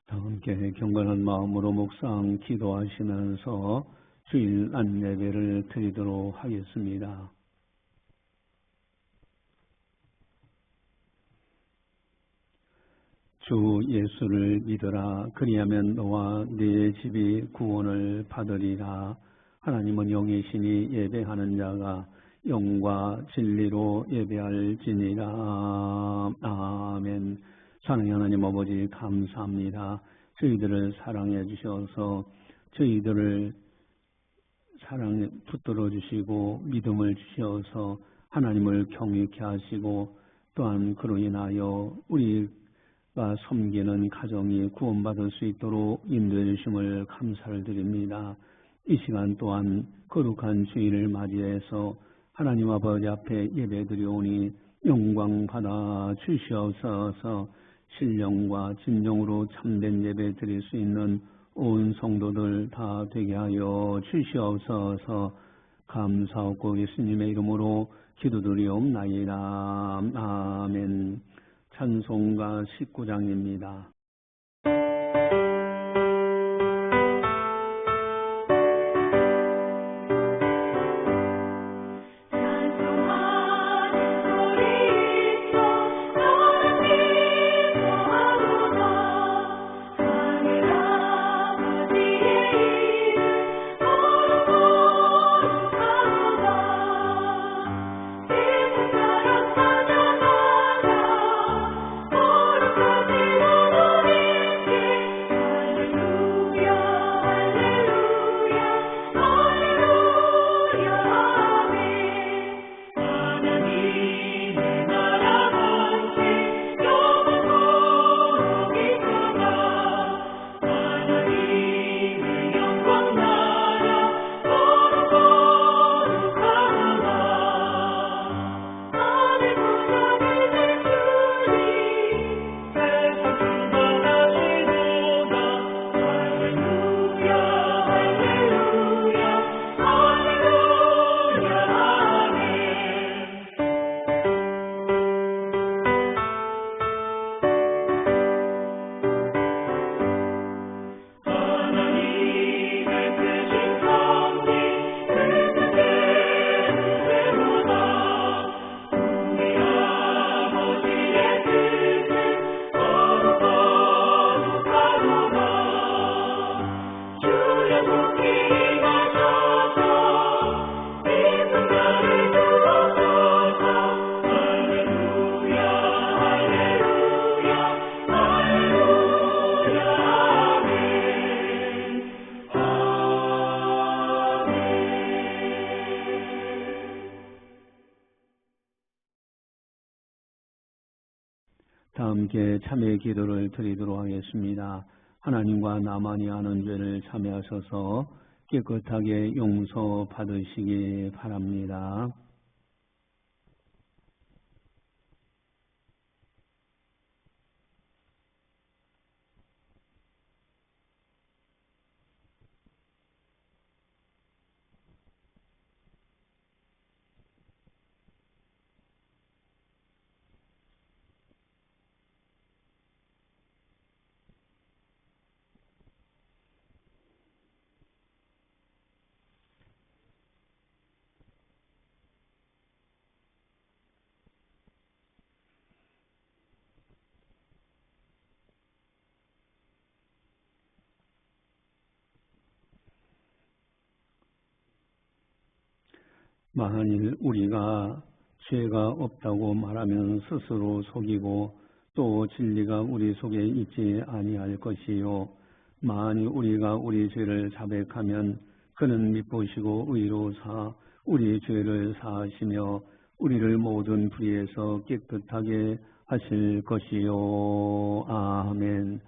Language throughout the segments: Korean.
다 함께 경건한 마음으로 묵상 기도하시면서 주일 안예배를 드리도록 하겠습니다. 주 예수를 믿으라. 그리하면 너와 네 집이 구원을 받으리라. 하나님은 영이시니 예배하는 자가 영과 진리로 예배할지니라. 아멘. 사랑의 하나님 아버지 감사합니다. 저희들을 사랑해 주셔서 저희들을 사랑에 붙들어 주시고 믿음을 주셔서 하나님을 경외케 하시고 또한 그로 인하여 우리가 섬기는 가정이 구원받을 수 있도록 인도해 주심을 감사를 드립니다. 이 시간 또한 거룩한 주일을 맞이해서 하나님 아버지 앞에 예배드리오니 영광 받아 주시옵소서. 신령과 진정으로 참된 예배 드릴 수 있는 온 성도들 다 되게 하여 주시옵소서. 감사하고 예수님의 이름으로 기도드리옵나이다. 아멘. 찬송가 19장입니다. 다 함께 참회 기도를 드리도록 하겠습니다. 하나님과 나만이 아는 죄를 참회하셔서 깨끗하게 용서받으시기 바랍니다. 만일 우리가 죄가 없다고 말하면 스스로 속이고 또 진리가 우리 속에 있지 아니할 것이요. 만일 우리가 우리 죄를 자백하면 그는 미쁘시고 의로사 우리 죄를 사하시며 우리를 모든 불의에서 깨끗하게 하실 것이요. 아멘.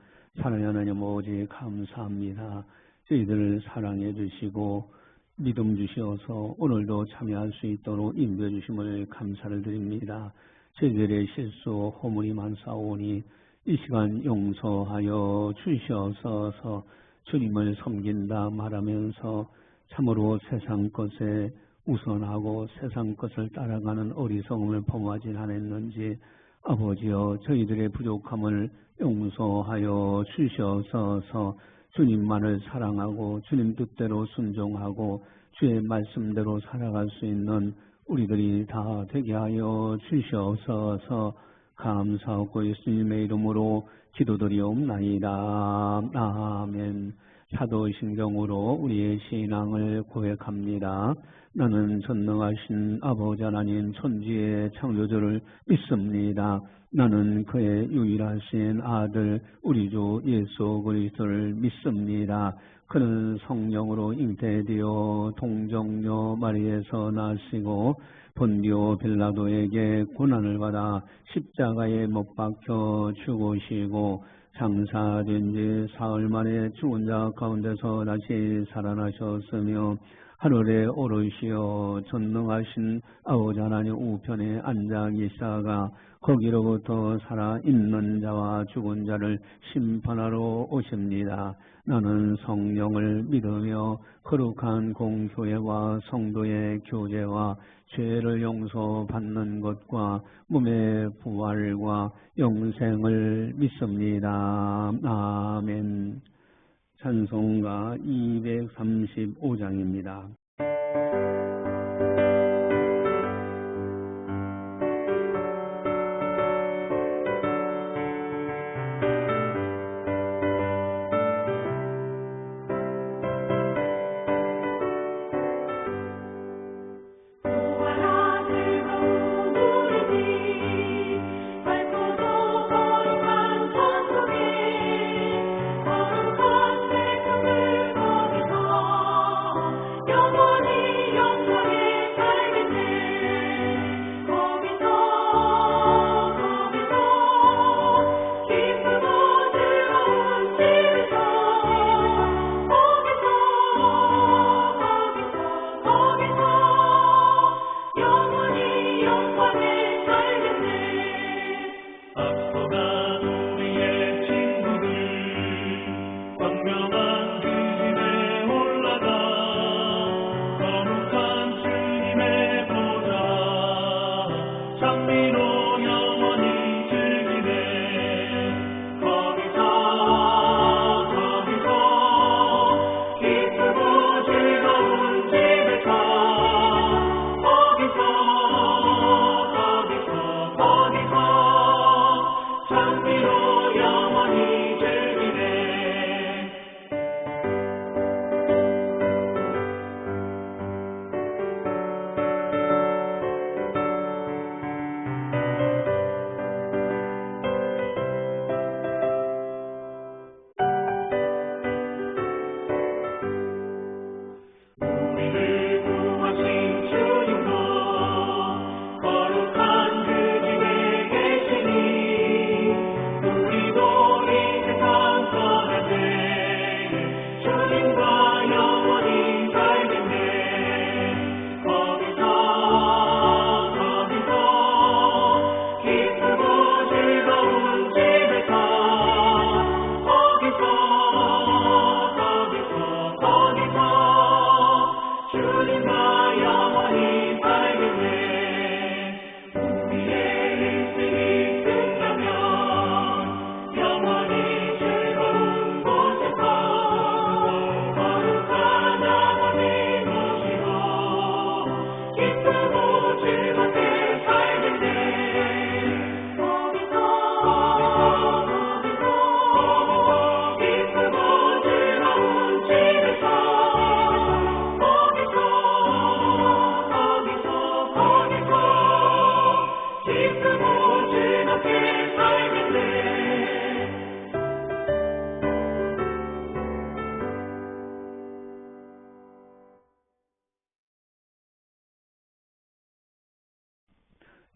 사랑하는 하나님 아버지 감사합니다. 저희들을 사랑해 주시고 믿음 주시어서 오늘도 참여할 수 있도록 인도해 주심을 감사를 드립니다. 저희들의 실수 허물이 많사오니 이 시간 용서하여 주시옵소서. 주님을 섬긴다 말하면서 참으로 세상 것에 우선하고 세상 것을 따라가는 어리석음을 범하지 않았는지 아버지여 저희들의 부족함을 용서하여 주시옵소서. 주님만을 사랑하고 주님 뜻대로 순종하고 주의 말씀대로 살아갈 수 있는 우리들이 다 되게 하여 주시옵소서. 감사하고 예수님의 이름으로 기도드리옵나이다. 아멘. 사도신경으로 우리의 신앙을 고백합니다. 나는 전능하신 아버지 하나님 천지의 창조주를 믿습니다. 나는 그의 유일하신 아들 우리 주 예수 그리스도를 믿습니다. 그는 성령으로 잉태되어 동정녀 마리에서 나시고 본디오 빌라도에게 고난을 받아 십자가에 못 박혀 죽으시고 장사된 지 사흘 만에 죽은 자 가운데서 다시 살아나셨으며 하늘에 오르시어 전능하신 아버지 하나님 우편에 앉아 계시다가 거기로부터 살아있는 자와 죽은 자를 심판하러 오십니다. 나는 성령을 믿으며 거룩한 공교회와 성도의 교제와 죄를 용서받는 것과 몸의 부활과 영생을 믿습니다. 아멘. 찬송가 235장입니다.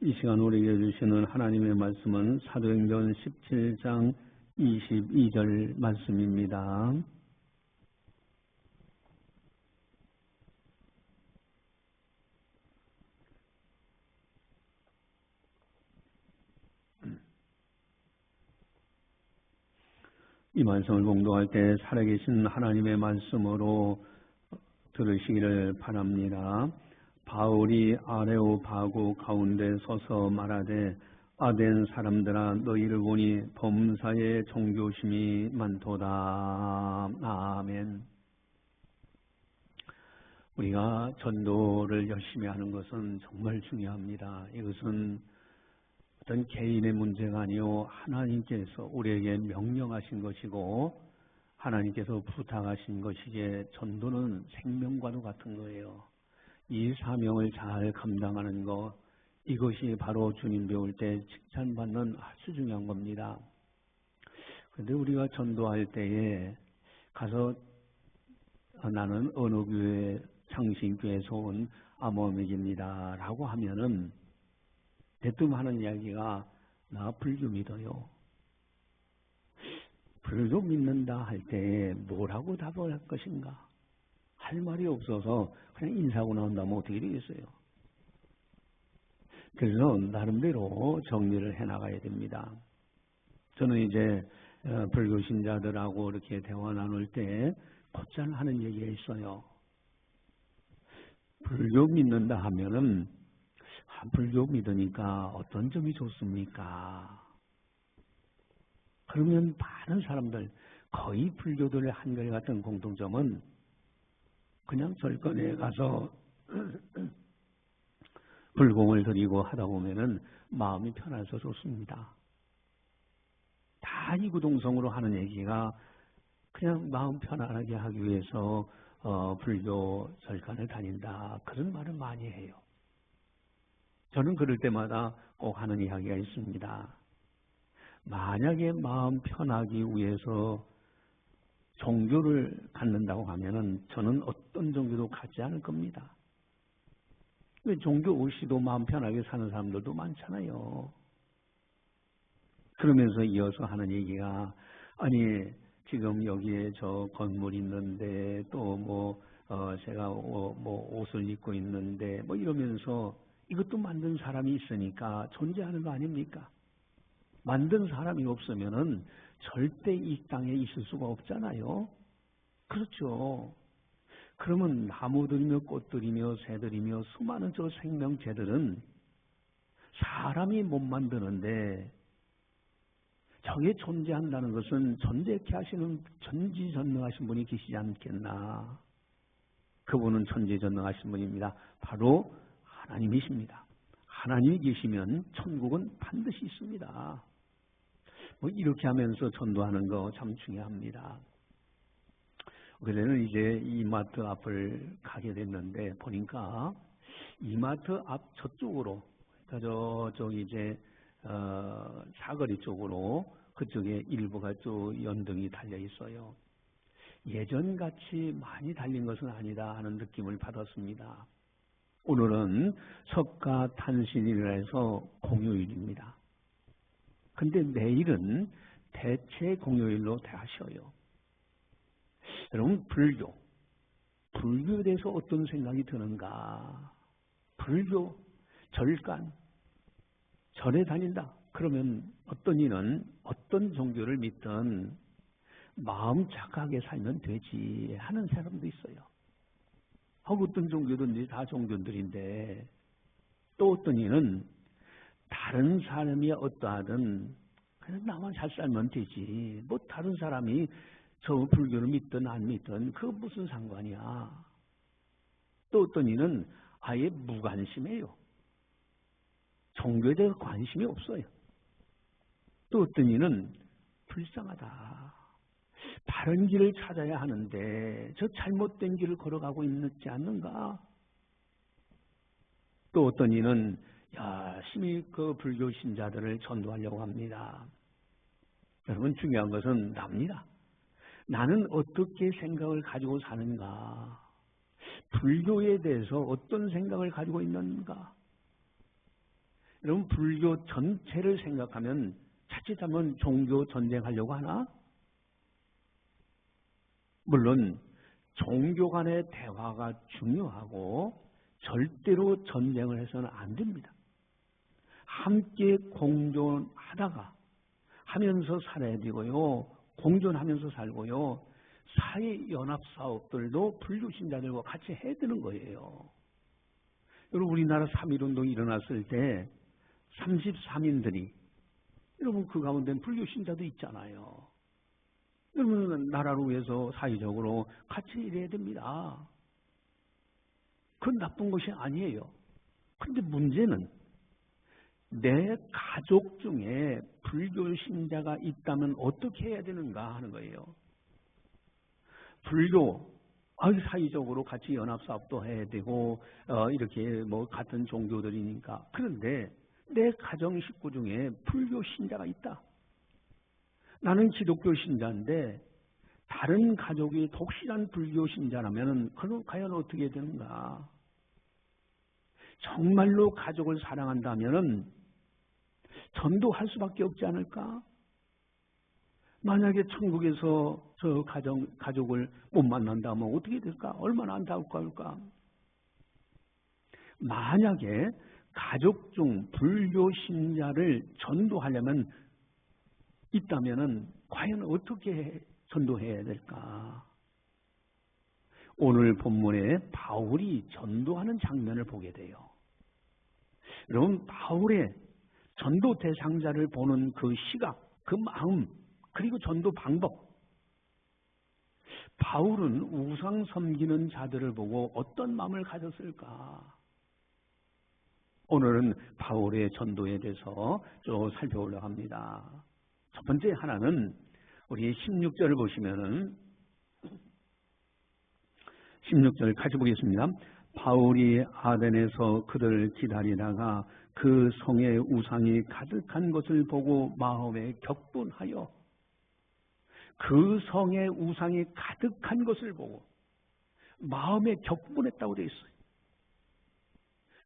이 시간 우리에게 주시는 하나님의 말씀은 사도행전 17장 22절 말씀입니다. 이 말씀을 봉독할 때 살아계신 하나님의 말씀으로 들으시기를 바랍니다. 바울이 아레오파고 가운데 서서 말하되 아된 사람들아 너희를 보니 범사에 종교심이 많도다. 아멘. 우리가 전도를 열심히 하는 것은 정말 중요합니다. 이것은 어떤 개인의 문제가 아니요 하나님께서 우리에게 명령하신 것이고 하나님께서 부탁하신 것이기에 전도는 생명과도 같은 거예요. 이 사명을 잘 감당하는 것, 이것이 바로 주님 배울 때 칭찬받는 아주 중요한 겁니다. 그런데 우리가 전도할 때에 가서 나는 어느 교회 창신교회에서 온 아모메입니다 라고 하면은 대뜸 하는 이야기가 나 불교 믿어요. 불교 믿는다 할 때 뭐라고 답을 할 것인가? 할 말이 없어서 그냥 인사하고 나온다면 어떻게 되겠어요? 그래서 나름대로 정리를 해나가야 됩니다. 저는 이제 불교 신자들하고 이렇게 대화 나눌 때 곧잘 하는 얘기가 있어요. 불교 믿는다 하면은 불교 믿으니까 어떤 점이 좋습니까? 그러면 많은 사람들, 거의 불교들의 한결 같은 공통점은 그냥 절간에 가서 불공을 드리고 하다 보면은 마음이 편해서 좋습니다. 다 이구동성으로 하는 얘기가 그냥 마음 편안하게 하기 위해서 불교 절간을 다닌다. 그런 말을 많이 해요. 저는 그럴 때마다 꼭 하는 이야기가 있습니다. 만약에 마음 편하기 위해서 종교를 갖는다고 하면은 저는 어떤 종교도 갖지 않을 겁니다. 왜 종교 없이도 마음 편하게 사는 사람들도 많잖아요. 그러면서 이어서 하는 얘기가 아니 지금 여기에 저 건물 있는데 또 제가 옷을 입고 있는데 이러면서 이것도 만든 사람이 있으니까 존재하는 거 아닙니까? 만든 사람이 없으면은 절대 이 땅에 있을 수가 없잖아요. 그렇죠. 그러면 나무들이며 꽃들이며 새들이며 수많은 저 생명체들은 사람이 못 만드는데 저게 존재한다는 것은 존재케 하시는 전지전능하신 분이 계시지 않겠나. 그분은 천지전능하신 분입니다. 바로 하나님이십니다. 하나님이 계시면 천국은 반드시 있습니다. 이렇게 하면서 전도하는 거 참 중요합니다. 그래는 이제 이마트 앞을 가게 됐는데 보니까 이마트 앞 저쪽으로, 그러니까 저쪽 이제 사거리 쪽으로 그쪽에 일부가 또 연등이 달려 있어요. 예전같이 많이 달린 것은 아니다 하는 느낌을 받았습니다. 오늘은 석가탄신일이라 해서 공휴일입니다. 근데 내일은 대체 공휴일로 다 쉬어요. 여러분 불교에 대해서 어떤 생각이 드는가? 불교, 절간, 절에 다닌다. 그러면 어떤 이는 어떤 종교를 믿든 마음 착하게 살면 되지 하는 사람도 있어요. 어떤 종교든지 다 종교들인데 또 어떤 이는 다른 사람이 어떠하든 그냥 나만 잘 살면 되지. 다른 사람이 저 불교를 믿든 안 믿든 그거 무슨 상관이야. 또 어떤 이는 아예 무관심해요. 종교에 대해서 관심이 없어요. 또 어떤 이는 불쌍하다. 바른 길을 찾아야 하는데 저 잘못된 길을 걸어가고 있지 않는가? 또 어떤 이는 열심히 그 불교 신자들을 전도하려고 합니다. 여러분 중요한 것은 납니다. 나는 어떻게 생각을 가지고 사는가? 불교에 대해서 어떤 생각을 가지고 있는가? 여러분 불교 전체를 생각하면 자칫하면 종교 전쟁하려고 하나? 물론 종교 간의 대화가 중요하고 절대로 전쟁을 해서는 안 됩니다. 함께 공존하다가 하면서 살아야 되고요. 공존하면서 살고요. 사회연합사업들도 불교 신자들과 같이 해야 되는 거예요. 여러분 우리나라 3.1운동이 일어났을 때 33인들이 여러분 그 가운데 불교 신자도 있잖아요. 여러분 나라를 위해서 사회적으로 같이 일해야 됩니다. 그건 나쁜 것이 아니에요. 그런데 문제는 내 가족 중에 불교 신자가 있다면 어떻게 해야 되는가 하는 거예요. 불교 사회적으로 같이 연합사업도 해야 되고 이렇게 뭐 같은 종교들이니까. 그런데 내 가정 식구 중에 불교 신자가 있다. 나는 기독교 신자인데 다른 가족이 독실한 불교 신자라면 그건 과연 어떻게 되는가? 정말로 가족을 사랑한다면 전도할 수밖에 없지 않을까? 만약에 천국에서 저 가족을 못 만난다면 어떻게 될까? 얼마나 안타까울까? 만약에 가족 중 불교 신자를 전도하려면 있다면은 과연 어떻게 전도해야 될까? 오늘 본문에 바울이 전도하는 장면을 보게 돼요. 여러분, 바울의 전도 대상자를 보는 그 시각, 그 마음, 그리고 전도 방법. 바울은 우상 섬기는 자들을 보고 어떤 마음을 가졌을까? 오늘은 바울의 전도에 대해서 좀 살펴보려고 합니다. 첫 번째 하나는 우리 16절을 보시면은 16절 같이 보겠습니다. 바울이 아덴에서 그들을 기다리다가 그 성에 우상이 가득한 것을 보고 마음에 격분하여 그 성에 우상이 가득한 것을 보고 마음에 격분했다고 되어 있어요.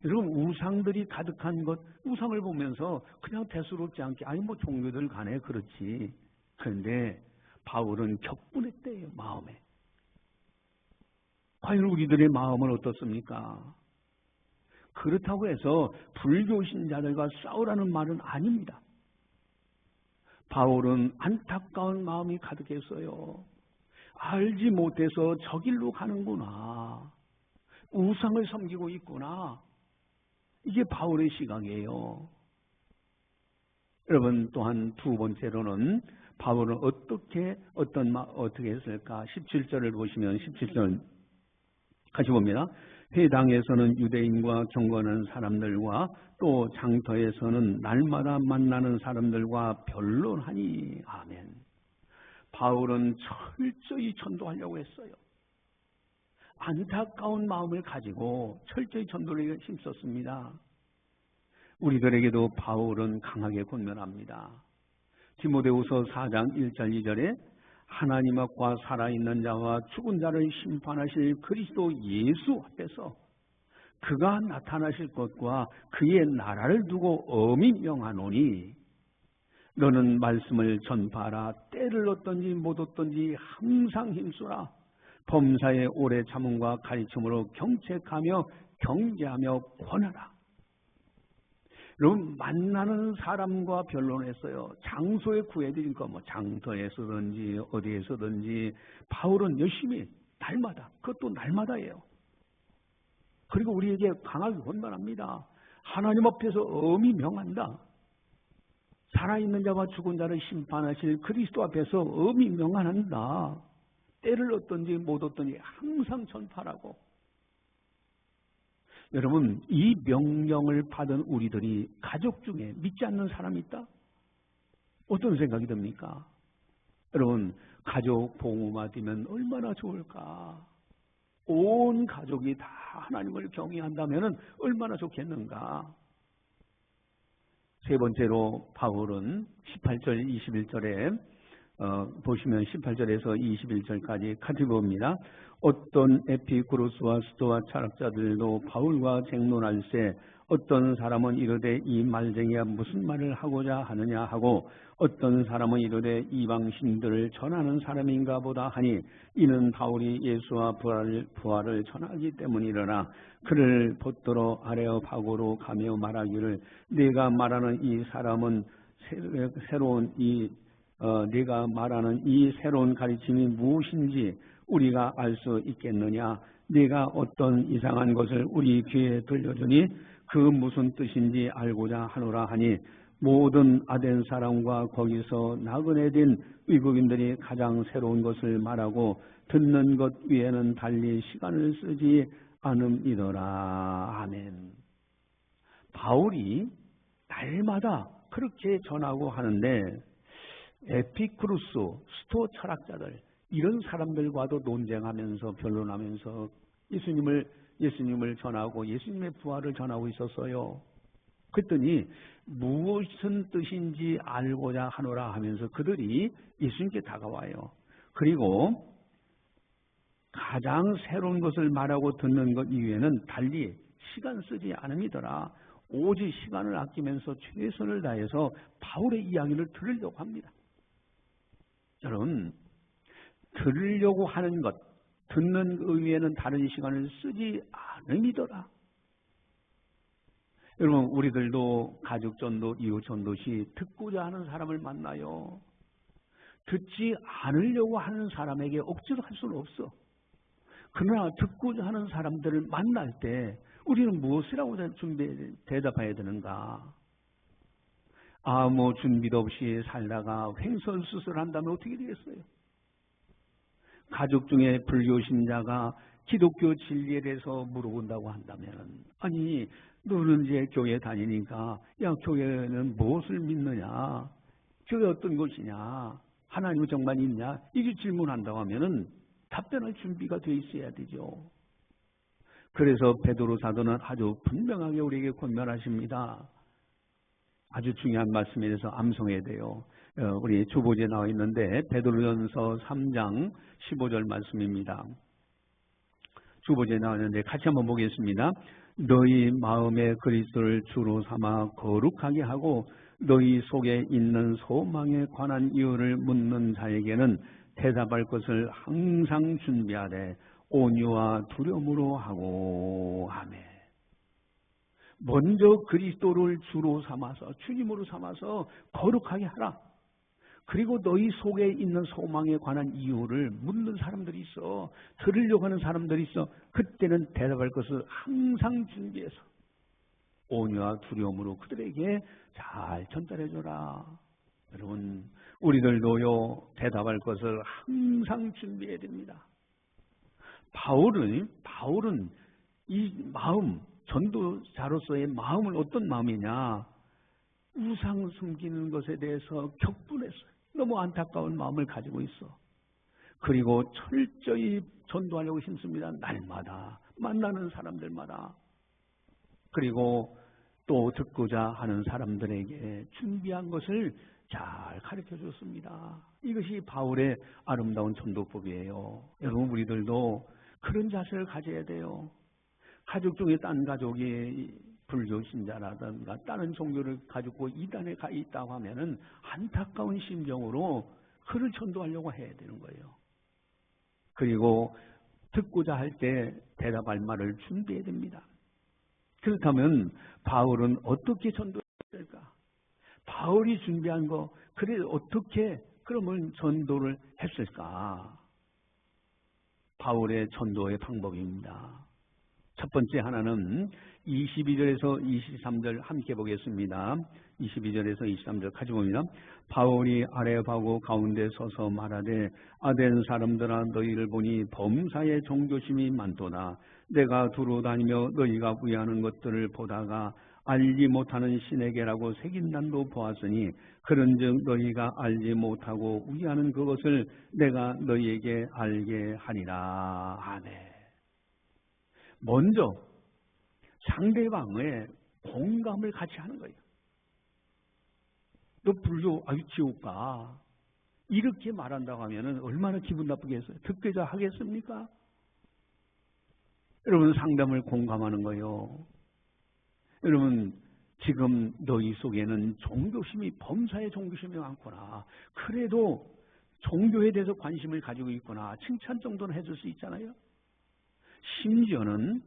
여러분 우상들이 가득한 것, 우상을 보면서 그냥 대수롭지 않게 아니 뭐 종교들 간에 그렇지. 그런데 바울은 격분했대요. 마음에. 과연 우리들의 마음은 어떻습니까? 그렇다고 해서 불교 신자들과 싸우라는 말은 아닙니다. 바울은 안타까운 마음이 가득했어요. 알지 못해서 저 길로 가는구나. 우상을 섬기고 있구나. 이게 바울의 시각이에요. 여러분 또한 두 번째로는 바울은 어떻게 했을까? 17절을 보시면 17절 같이 봅니다. 회당에서는 유대인과 경건한 사람들과 또 장터에서는 날마다 만나는 사람들과 변론하니. 아멘. 바울은 철저히 전도하려고 했어요. 안타까운 마음을 가지고 철저히 전도를 힘썼습니다. 우리들에게도 바울은 강하게 권면합니다. 디모데후서 4장 1절 2절에 하나님 앞과 살아있는 자와 죽은 자를 심판하실 그리스도 예수 앞에서 그가 나타나실 것과 그의 나라를 두고 엄히 명하노니 너는 말씀을 전파하라. 때를 얻든지 못 얻든지 항상 힘쓰라. 범사의 오래 참음과 가르침으로 경책하며 경계하며 권하라. 여러분 만나는 사람과 변론했어요. 장소에 구해드린 거 뭐 장터에서든지 어디에서든지 바울은 열심히 날마다, 그것도 날마다예요. 그리고 우리에게 강하게 권면합니다. 하나님 앞에서 엄히 명한다. 살아있는 자와 죽은 자를 심판하실 그리스도 앞에서 엄히 명한다. 때를 얻든지 못 얻든지 항상 전파라고. 여러분 이 명령을 받은 우리들이 가족 중에 믿지 않는 사람이 있다? 어떤 생각이 듭니까? 여러분 가족 복음화 되면 얼마나 좋을까? 온 가족이 다 하나님을 경외한다면 얼마나 좋겠는가? 세 번째로 바울은 18절 21절에 보시면 18절에서 21절까지 같이 봅니다. 어떤 에피쿠로스와 스토아 철학자들도 바울과 쟁론할세 어떤 사람은 이르되 이 말쟁이가 무슨 말을 하고자 하느냐 하고 어떤 사람은 이르되 이방신들을 전하는 사람인가 보다 하니 이는 바울이 예수와 부활을 전하기 때문이러나 그를 붙들어 아레오파고로 가며 말하기를 네가 말하는 이 사람은 네가 말하는 이 새로운 가르침이 무엇인지 우리가 알 수 있겠느냐? 네가 어떤 이상한 것을 우리 귀에 들려주니 그 무슨 뜻인지 알고자 하노라 하니 모든 아덴 사람과 거기서 나그네 된 외국인들이 가장 새로운 것을 말하고 듣는 것 위에는 달리 시간을 쓰지 않음이더라. 아멘. 바울이 날마다 그렇게 전하고 하는데 에피쿠루스, 스토 철학자들 이런 사람들과도 논쟁하면서 변론하면서 예수님을 전하고 예수님의 부활을 전하고 있었어요. 그랬더니 무슨 뜻인지 알고자 하노라 하면서 그들이 예수님께 다가와요. 그리고 가장 새로운 것을 말하고 듣는 것 이외에는 달리 시간 쓰지 않음이더라. 오직 시간을 아끼면서 최선을 다해서 바울의 이야기를 들으려고 합니다. 여러분, 들으려고 하는 것, 듣는 것 외에는 다른 시간을 쓰지 않음이더라. 여러분, 우리들도 가족 전도, 이웃 전도 시 듣고자 하는 사람을 만나요. 듣지 않으려고 하는 사람에게 억지로 할 수는 없어. 그러나 듣고자 하는 사람들을 만날 때 우리는 무엇이라고 대답해야 되는가? 아무 준비도 없이 살다가 횡설수설한다면 어떻게 되겠어요? 가족 중에 불교 신자가 기독교 진리에 대해서 물어본다고 한다면, 아니 너는 이제 교회 다니니까 야 교회는 무엇을 믿느냐? 교회 어떤 것이냐? 하나님 정말 있냐? 이게 질문한다고 하면은 답변할 준비가 돼 있어야 되죠. 그래서 베드로 사도는 아주 분명하게 우리에게 권면하십니다. 아주 중요한 말씀에 대해서 암송해야 돼요. 우리 주보지에 나와 있는데 베드로전서 3장 15절 말씀입니다. 주보지에 나와 있는데 같이 한번 보겠습니다. 너희 마음에 그리스도를 주로 삼아 거룩하게 하고 너희 속에 있는 소망에 관한 이유를 묻는 자에게는 대답할 것을 항상 준비하되 온유와 두려움으로 하고 아멘. 먼저 그리스도를 주로 삼아서 주님으로 삼아서 거룩하게 하라. 그리고 너희 속에 있는 소망에 관한 이유를 묻는 사람들이 있어. 들으려고 하는 사람들이 있어. 그때는 대답할 것을 항상 준비해서 온유와 두려움으로 그들에게 잘 전달해줘라. 여러분, 우리들도요 대답할 것을 항상 준비해야 됩니다. 바울은 이 마음, 전도자로서의 마음은 어떤 마음이냐? 우상 숨기는 것에 대해서 격분했어요. 너무 안타까운 마음을 가지고 있어. 그리고 철저히 전도하려고 힘씁니다. 날마다 만나는 사람들마다. 그리고 또 듣고자 하는 사람들에게 준비한 것을 잘 가르쳐 줬습니다. 이것이 바울의 아름다운 전도법이에요. 여러분, 우리들도 그런 자세를 가져야 돼요. 가족 중에 딴 가족이 불교 신자라든가 다른 종교를 가지고 이단에 가 있다고 하면은 안타까운 심정으로 그를 전도하려고 해야 되는 거예요. 그리고 듣고자 할 때 대답할 말을 준비해야 됩니다. 그렇다면 바울은 어떻게 전도했을까? 바울이 준비한 거, 그래 어떻게 그러면 전도를 했을까? 바울의 전도의 방법입니다. 첫 번째 하나는 22절에서 23절 함께 보겠습니다. 22절에서 23절 같이 봅니다. 바울이 아레오파고 가운데 서서 말하되 아덴 사람들아 너희를 보니 범사에 종교심이 많도다. 내가 두루 다니며 너희가 위하는 것들을 보다가 알지 못하는 신에게라고 새긴 난도 보았으니 그런즉 너희가 알지 못하고 위하는 그것을 내가 너희에게 알게 하리라. 아멘. 먼저 상대방의 공감을 같이 하는 거예요. 너 불교 아주 지옥 가. 이렇게 말한다고 하면 얼마나 기분 나쁘겠어요? 듣고자 하겠습니까? 여러분, 상담을 공감하는 거예요. 여러분, 지금 너희 속에는 종교심이, 범사에 종교심이 많구나. 그래도 종교에 대해서 관심을 가지고 있구나. 칭찬 정도는 해줄 수 있잖아요. 심지어는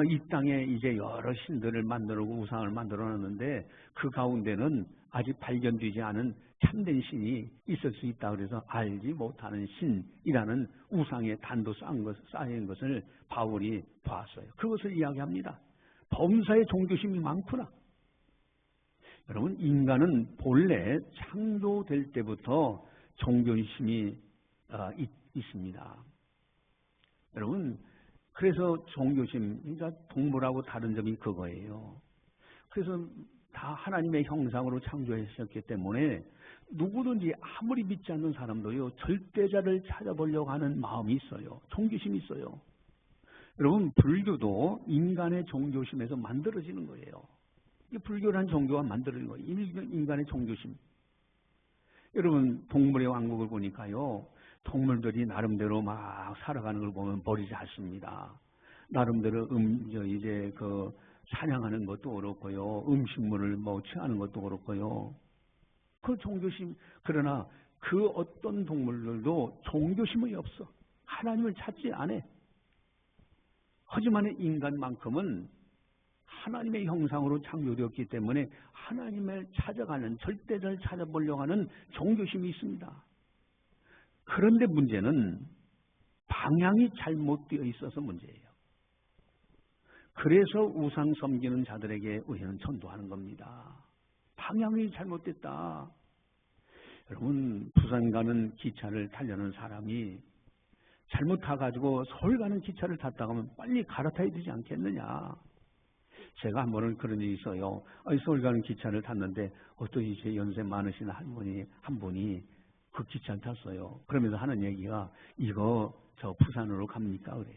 이 땅에 이제 여러 신들을 만들고 우상을 만들어놨는데 그 가운데는 아직 발견되지 않은 참된 신이 있을 수 있다. 그래서 알지 못하는 신이라는 우상의 단도 쌓인 것을 바울이 봤어요. 그것을 이야기합니다. 범사에 종교심이 많구나. 여러분, 인간은 본래 창조될 때부터 종교심이 있습니다. 여러분, 그래서 종교심, 그러니까 동물하고 다른 점이 그거예요. 그래서 다 하나님의 형상으로 창조하셨기 때문에 누구든지 아무리 믿지 않는 사람도요, 절대자를 찾아보려고 하는 마음이 있어요. 종교심이 있어요. 여러분, 불교도 인간의 종교심에서 만들어지는 거예요. 이 불교라는 종교가 만들어진 거예요. 인간의 종교심. 여러분, 동물의 왕국을 보니까요, 동물들이 나름대로 막 살아가는 걸 보면 버리지 않습니다. 나름대로 사냥하는 것도 그렇고요, 음식물을 취하는 것도 그렇고요. 그 종교심, 그러나 그 어떤 동물들도 종교심이 없어. 하나님을 찾지 않아. 하지만 인간만큼은 하나님의 형상으로 창조되었기 때문에 하나님을 찾아가는, 절대자를 찾아보려고 하는 종교심이 있습니다. 그런데 문제는 방향이 잘못되어 있어서 문제예요. 그래서 우상 섬기는 자들에게 우리는 전도하는 겁니다. 방향이 잘못됐다. 여러분, 부산 가는 기차를 타려는 사람이 잘못 타가지고 서울 가는 기차를 탔다가 하면 빨리 갈아타야 되지 않겠느냐. 제가 한 번은 그런 일이 있어요. 서울 가는 기차를 탔는데 어떤 이제 연세 많으신 할머니 한 분이 그 기차를 탔어요. 그러면서 하는 얘기가, 이거 저 부산으로 갑니까? 그래.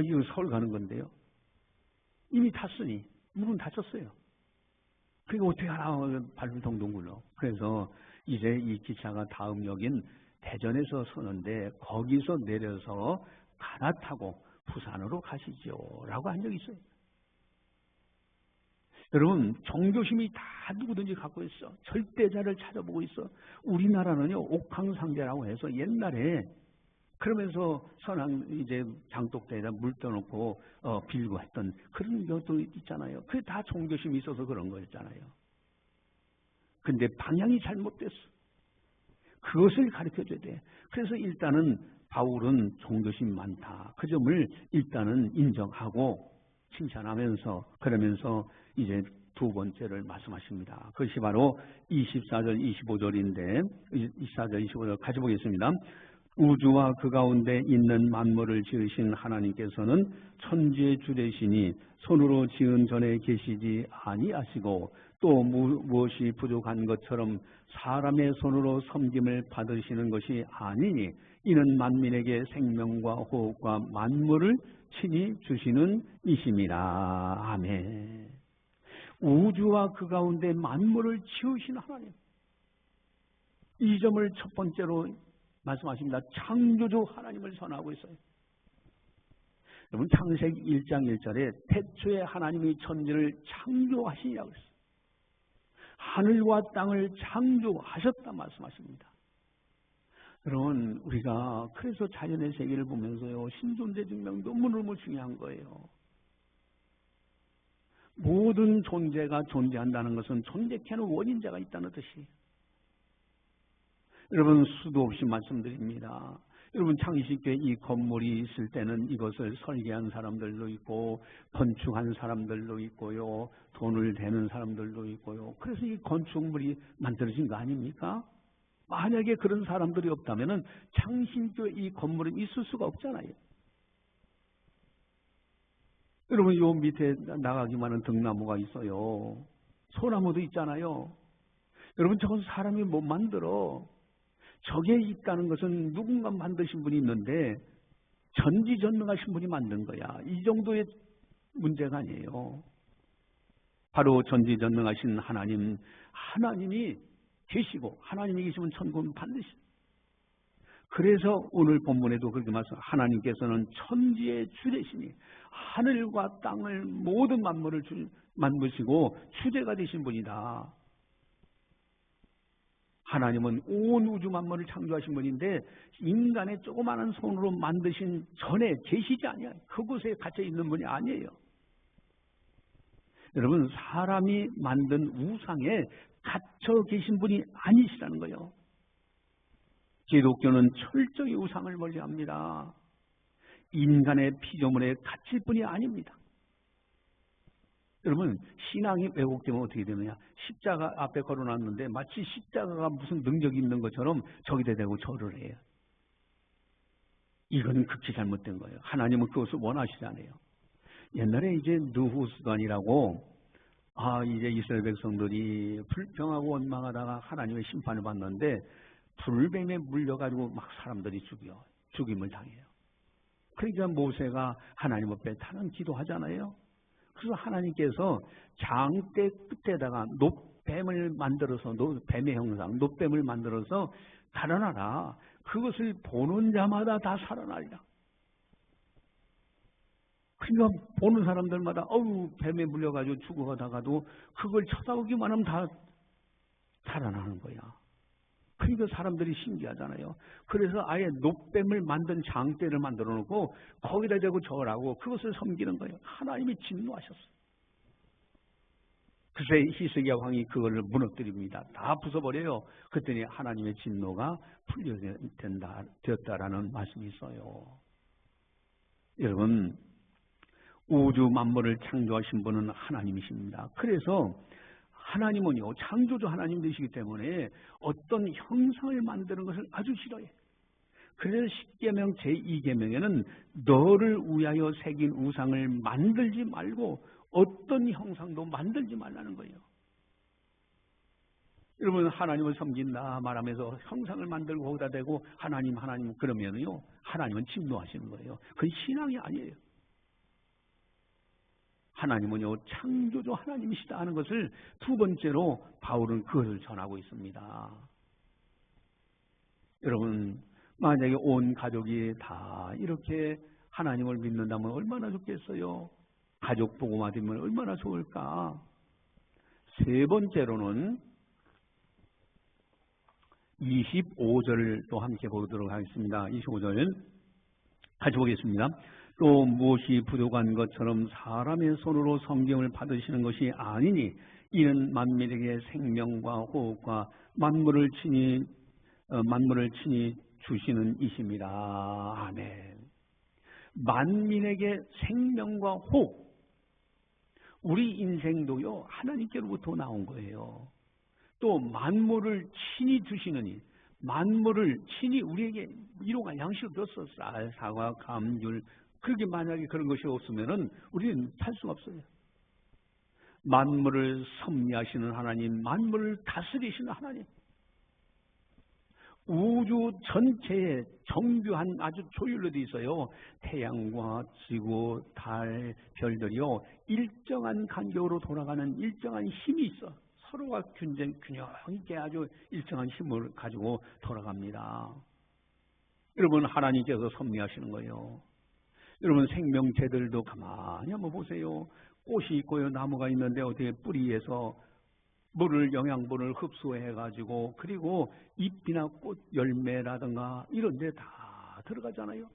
이거 서울 가는 건데요. 이미 탔으니 문은 닫혔어요. 그러니까 어떻게 하나 발을 동동 굴러. 그래서 이제 이 기차가 다음 역인 대전에서 서는데 거기서 내려서 갈아타고 부산으로 가시죠 라고 한 적이 있어요. 여러분, 종교심이 다 누구든지 갖고 있어. 절대자를 찾아보고 있어. 우리나라는요, 옥황상제라고 해서 옛날에 그러면서 선왕 이제 장독대에다 물 떠놓고 빌고 했던 그런 것도 있잖아요. 그게 다 종교심이 있어서 그런 거였잖아요. 근데 방향이 잘못됐어. 그것을 가르쳐줘야 돼. 그래서 일단은 바울은 종교심이 많다. 그 점을 일단은 인정하고 칭찬하면서, 그러면서 이제 두 번째를 말씀하십니다. 그것이 바로 24절 25절인데 24절 25절 같이 보겠습니다. 우주와 그 가운데 있는 만물을 지으신 하나님께서는 천지의 주되시니 손으로 지은 전에 계시지 아니하시고 또 무엇이 부족한 것처럼 사람의 손으로 섬김을 받으시는 것이 아니니 이는 만민에게 생명과 호흡과 만물을 친히 주시는 이심이라. 아멘. 우주와 그 가운데 만물을 지으신 하나님, 이 점을 첫 번째로 말씀하십니다. 창조주 하나님을 선하고 있어요. 여러분, 창세기 1장 1절에 태초에 하나님이 천지를 창조하시냐고 했어요. 하늘과 땅을 창조하셨다 말씀하십니다. 여러분, 우리가 그래서 자연의 세계를 보면서요, 신존재 증명 너무너무 중요한 거예요. 모든 존재가 존재한다는 것은 존재케는 원인자가 있다는 뜻이에요. 여러분, 수도 없이 말씀드립니다. 여러분, 창의식교회 이 건물이 있을 때는 이것을 설계한 사람들도 있고 건축한 사람들도 있고요, 돈을 대는 사람들도 있고요. 그래서 이 건축물이 만들어진 거 아닙니까? 만약에 그런 사람들이 없다면 창의식교회 이 건물은 있을 수가 없잖아요. 여러분, 요 밑에 나가기만 한 등나무가 있어요. 소나무도 있잖아요. 여러분, 저건 사람이 못 만들어. 저게 있다는 것은 누군가 만드신 분이 있는데 전지전능하신 분이 만든 거야. 이 정도의 문제가 아니에요. 바로 전지전능하신 하나님, 하나님이 계시고 하나님이 계시면 천국은 반드시. 그래서 오늘 본문에도 그렇게 말씀, 하나님께서는 천지의 주되시니 하늘과 땅을 모든 만물을 만드시고 주제가 되신 분이다. 하나님은 온 우주 만물을 창조하신 분인데 인간의 조그마한 손으로 만드신 전에 계시지 아니에요. 그곳에 갇혀 있는 분이 아니에요. 여러분, 사람이 만든 우상에 갇혀 계신 분이 아니시라는 거예요. 기독교는 철저히 우상을 멀리합니다. 인간의 피조물에 갇힐 분이 아닙니다. 여러분, 신앙이 왜곡되면 어떻게 되느냐? 십자가 앞에 걸어놨는데 마치 십자가가 무슨 능력이 있는 것처럼 저기다 대고 절을 해요. 이거는 극히 잘못된 거예요. 하나님은 그것을 원하시지 않아요. 옛날에 이제 느후스단이라고 이제 이스라엘 백성들이 불평하고 원망하다가 하나님의 심판을 받는데 불뱀에 물려가지고 막 사람들이 죽임을 당해요. 그러니까 모세가 하나님 앞에 타는 기도하잖아요. 그래서 하나님께서 장대 끝에다가 놋뱀을 만들어서, 뱀의 형상, 놋뱀을 만들어서 달아나라. 그것을 보는 자마다 다 살아나리라. 그러니까 보는 사람들마다 뱀에 물려가지고 죽어가다가도 그걸 쳐다보기만 하면 다 살아나는 거야. 그러니까 사람들이 신기하잖아요. 그래서 아예 놋뱀을 만든 장대를 만들어 놓고 거기다 대고 절하고 그것을 섬기는 거예요. 하나님이 진노하셨어요. 그래서 히스기야 왕이 그걸 무너뜨립니다. 다 부숴버려요. 그랬더니 하나님의 진노가 되었다라는 말씀이 있어요. 여러분, 우주 만물을 창조하신 분은 하나님이십니다. 그래서 하나님은요, 창조주 하나님 되시기 때문에 어떤 형상을 만드는 것을 아주 싫어해. 그래서 10계명 제2계명에는 너를 위하여 새긴 우상을 만들지 말고 어떤 형상도 만들지 말라는 거예요. 여러분, 하나님을 섬긴다 말하면서 형상을 만들고 거기다 대고 하나님 그러면요, 하나님은 진노하시는 거예요. 그건 신앙이 아니에요. 하나님은요, 창조주 하나님이시다 하는 것을 두 번째로 바울은 그것을 전하고 있습니다. 여러분, 만약에 온 가족이 다 이렇게 하나님을 믿는다면 얼마나 좋겠어요? 가족 복음화 되면 얼마나 좋을까? 세 번째로는 25절을 또 함께 보도록 하겠습니다. 25절 같이 보겠습니다. 또 무엇이 부족한 것처럼 사람의 손으로 성경을 받으시는 것이 아니니 이는 만민에게 생명과 호흡과 만물을 친히 주시는 이십니다. 아멘. 만민에게 생명과 호흡. 우리 인생도요, 하나님께로부터 나온 거예요. 또 만물을 친히 주시느니, 만물을 친히 우리에게 위로가 양식을 줬어. 쌀, 사과, 감, 귤. 그게 만약에 그런 것이 없으면은 우리는 살 수가 없어요. 만물을 섭리하시는 하나님, 만물을 다스리시는 하나님. 우주 전체에 정교한 아주 조율로 되어 있어요. 태양과 지구, 달, 별들이요, 일정한 간격으로 돌아가는 일정한 힘이 있어. 서로가 균형 있게 아주 일정한 힘을 가지고 돌아갑니다. 여러분, 하나님께서 섭리하시는 거예요. 여러분, 생명체들도 가만히 한번 보세요. 꽃이 있고요, 나무가 있는데 어떻게 뿌리에서 영양분을 흡수해가지고, 그리고 잎이나 꽃 열매라든가 이런 데 다 들어가잖아요.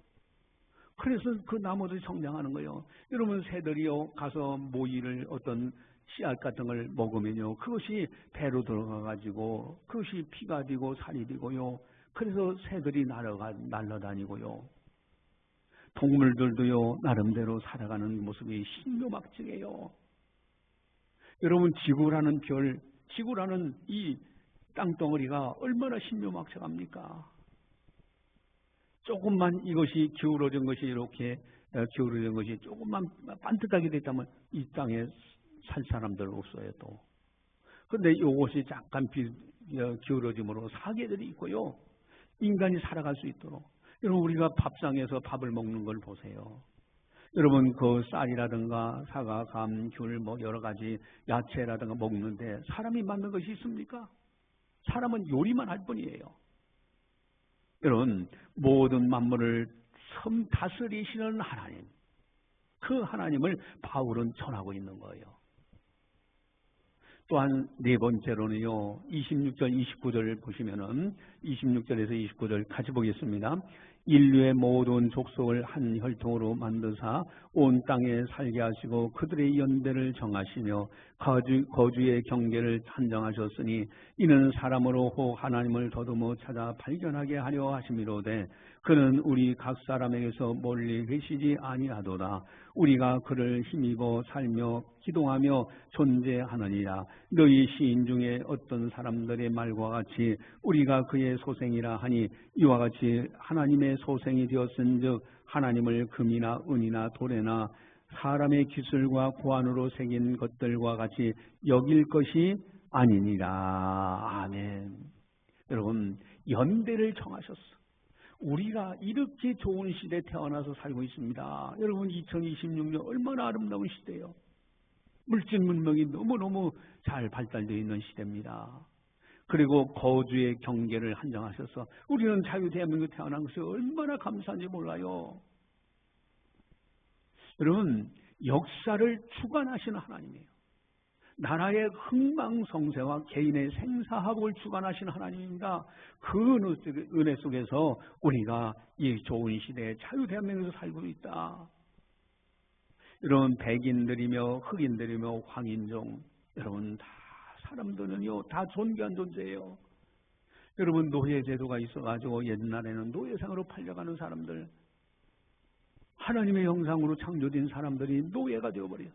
그래서 그 나무들이 성장하는 거예요. 여러분, 새들이요, 가서 모이를 어떤 씨앗 같은 걸 먹으면요, 그것이 배로 들어가가지고 그것이 피가 되고 살이 되고요. 그래서 새들이 날아다니고요. 동물들도요, 나름대로 살아가는 모습이 신묘막측해요. 여러분, 지구라는 별, 지구라는 이 땅덩어리가 얼마나 신묘막측합니까? 조금만 이것이 기울어진 것이 이렇게 기울어진 것이 조금만 반듯하게 됐다면 이 땅에 살 사람들 없어요, 또. 그런데 이것이 잠깐 기울어짐으로 사계들이 있고요. 인간이 살아갈 수 있도록. 여러분, 우리가 밥상에서 밥을 먹는 걸 보세요. 여러분, 그 쌀이라든가 사과, 감, 귤, 여러 가지 야채라든가 먹는데 사람이 만든 것이 있습니까? 사람은 요리만 할 뿐이에요. 여러분, 모든 만물을 다스리시는 하나님, 그 하나님을 바울은 전하고 있는 거예요. 또한 네 번째로는요, 26절, 29절을 보시면은 26절에서 29절 같이 보겠습니다. 인류의 모든 족속을 한 혈통으로 만드사 온 땅에 살게 하시고 그들의 연대를 정하시며 거주의 경계를 한정하셨으니 이는 사람으로 혹 하나님을 더듬어 찾아 발견하게 하려 하심이로되 그는 우리 각 사람에게서 멀리 계시지 아니하도다. 우리가 그를 힘입어 살며 기동하며 존재하느니라. 너희 시인 중에 어떤 사람들의 말과 같이 우리가 그의 소생이라 하니 이와 같이 하나님의 소생이 되었은즉 하나님을 금이나 은이나 돌에나 사람의 기술과 고안으로 새긴 것들과 같이 여길 것이 아니니라. 아멘. 여러분, 연대를 정하셨어. 우리가 이렇게 좋은 시대에 태어나서 살고 있습니다. 여러분, 2026년 얼마나 아름다운 시대예요. 물질 문명이 너무너무 잘 발달되어 있는 시대입니다. 그리고 거주의 경계를 한정하셔서 우리는 자유대한민국에 태어난 것이 얼마나 감사한지 몰라요. 여러분, 역사를 주관하시는 하나님이에요. 나라의 흥망성쇠와 개인의 생사화복을 주관하시는 하나님입니다. 그 은혜 속에서 우리가 이 좋은 시대에 자유대한민국에서 살고 있다. 여러분, 백인들이며 흑인들이며 황인종, 여러분 다 사람들은요 다 존귀한 존재예요. 여러분, 노예제도가 있어가지고 옛날에는 노예상으로 팔려가는 사람들, 하나님의 형상으로 창조된 사람들이 노예가 되어버려요.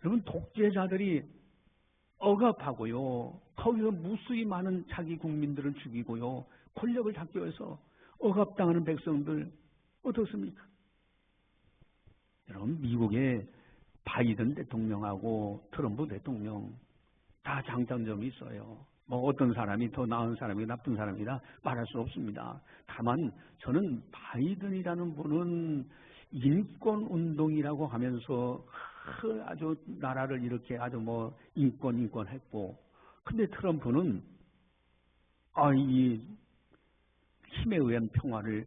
여러분, 독재자들이 억압하고요, 거기서 무수히 많은 자기 국민들을 죽이고요, 권력을 잡기 위해서 억압당하는 백성들 어떻습니까? 여러분, 미국의 바이든 대통령하고 트럼프 대통령 다 장단점이 있어요. 뭐 어떤 사람이 더 나은 사람이 나쁜 사람이라 말할 수 없습니다. 다만 저는 바이든이라는 분은 인권운동이라고 하면서 아주 나라를 이렇게 아주 뭐 인권 했고, 근데 트럼프는 이 힘에 의한 평화를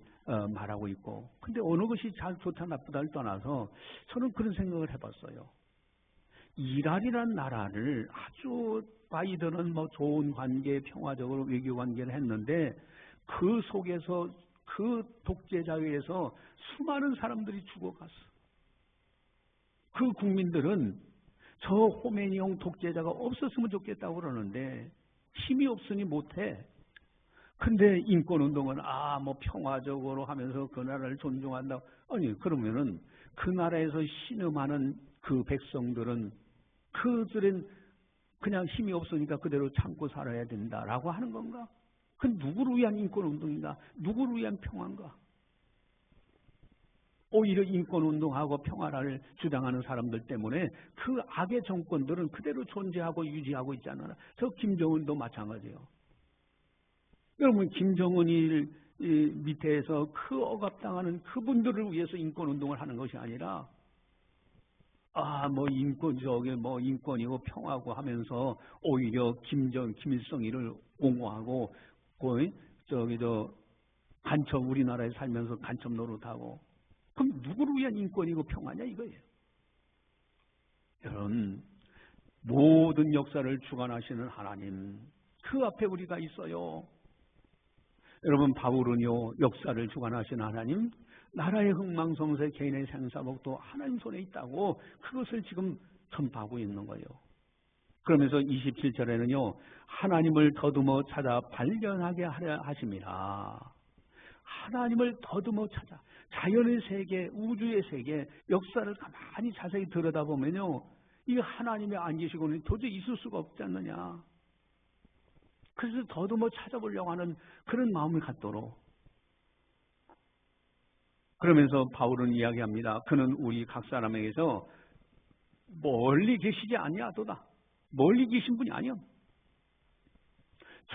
말하고 있고, 근데 어느 것이 잘 좋다 나쁘다를 떠나서 저는 그런 생각을 해봤어요. 이란이라는 나라를 아주 바이든은 뭐 좋은 관계, 평화적으로 외교 관계를 했는데 그 속에서 그 독재자에 의해서 수많은 사람들이 죽어갔어. 그 국민들은 저 호메니형 독재자가 없었으면 좋겠다고 그러는데 힘이 없으니 못해. 근데 인권운동은 뭐 평화적으로 하면서 그 나라를 존중한다. 아니, 그러면은 그 나라에서 신음하는 그 백성들은 그들은 그냥 힘이 없으니까 그대로 참고 살아야 된다라고 하는 건가? 그 누구를 위한 인권운동인가? 누구를 위한 평화인가? 오히려 인권운동하고 평화를 주장하는 사람들 때문에 그 악의 정권들은 그대로 존재하고 유지하고 있잖아요. 저 김정은도 마찬가지예요. 여러분, 김정은이 밑에서 그 억압당하는 그분들을 위해서 인권운동을 하는 것이 아니라 인권이고 평화고 하면서 오히려 김일성이를 옹호하고 간첩 우리나라에 살면서 간첩 노릇하고, 그럼 누구를 위한 인권이고 평화냐 이거예요. 여러분, 모든 역사를 주관하시는 하나님, 그 앞에 우리가 있어요. 여러분, 바울은요 역사를 주관하시는 하나님, 나라의 흥망성쇠, 개인의 생사복도 하나님 손에 있다고 그것을 지금 전파하고 있는 거예요. 그러면서 27절에는요 하나님을 더듬어 찾아 발견하게 하려 하심이라. 하나님을 더듬어 찾아, 자연의 세계, 우주의 세계, 역사를 가만히 자세히 들여다보면요 이 하나님이 안 계시고는 도저히 있을 수가 없지 않느냐. 그래서 더듬어 찾아보려고 하는 그런 마음을 갖도록. 그러면서 바울은 이야기합니다. 그는 우리 각 사람에게서 멀리 계시지 아니하도다. 멀리 계신 분이 아니요.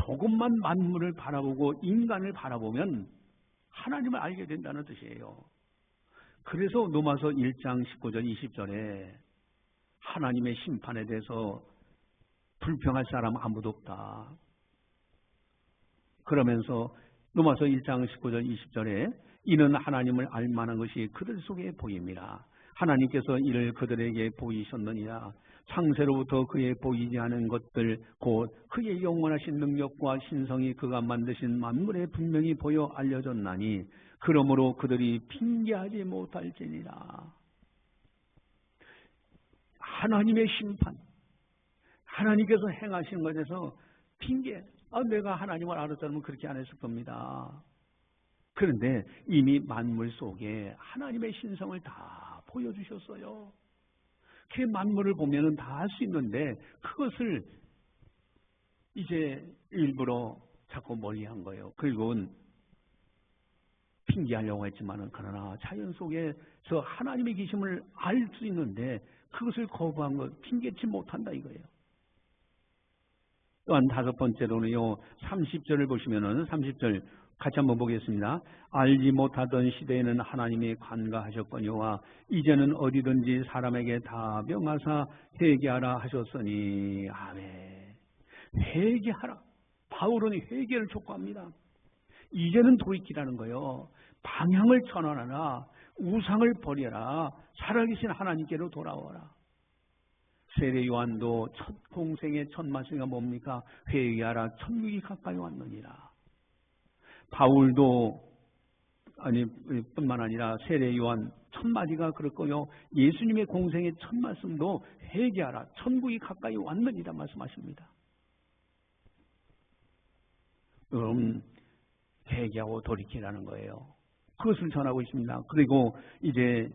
조금만 만물을 바라보고 인간을 바라보면 하나님을 알게 된다는 뜻이에요. 그래서 로마서 1장 19절 20절에 하나님의 심판에 대해서 불평할 사람 아무도 없다. 그러면서 로마서 1장 19절 20절에 이는 하나님을 알만한 것이 그들 속에 보입니다. 하나님께서 이를 그들에게 보이셨느니라. 창세로부터 그의 보이지 않은 것들 곧 그의 영원하신 능력과 신성이 그가 만드신 만물에 분명히 보여 알려졌나니 그러므로 그들이 핑계하지 못할지니라. 하나님의 심판, 하나님께서 행하신 것에서 핑계, 내가 하나님을 알았다면 그렇게 안 했을 겁니다. 그런데 이미 만물 속에 하나님의 신성을 다 보여주셨어요. 그 만물을 보면은 다 할 수 있는데 그것을 이제 일부러 자꾸 멀리한 거예요. 결국은 핑계하려고 했지만은 그러나 자연 속에서 하나님의 계심을 알 수 있는데 그것을 거부한 것, 핑계치 못한다 이거예요. 또한 다섯 번째로는요, 30절을 보시면은 30절 같이 한번 보겠습니다. 알지 못하던 시대에는 하나님이 관가하셨거니와 이제는 어디든지 사람에게 다 명하사 회개하라 하셨으니 아멘. 회개하라. 바울은 회개를 촉구합니다. 이제는 돌이키라는 거예요. 방향을 전환하라. 우상을 버려라. 살아계신 하나님께로 돌아오라. 세례 요한도 첫 공생의 첫 말씀이 뭡니까? 회개하라. 천국이 가까이 왔느니라. 바울도 뿐만 아니라 세례 요한 첫 마디가 그렇고요. 예수님의 공생의 첫 말씀도 회개하라. 천국이 가까이 왔느니라 말씀하십니다. 회개하고 돌이키라는 거예요. 그것을 전하고 있습니다. 그리고 이제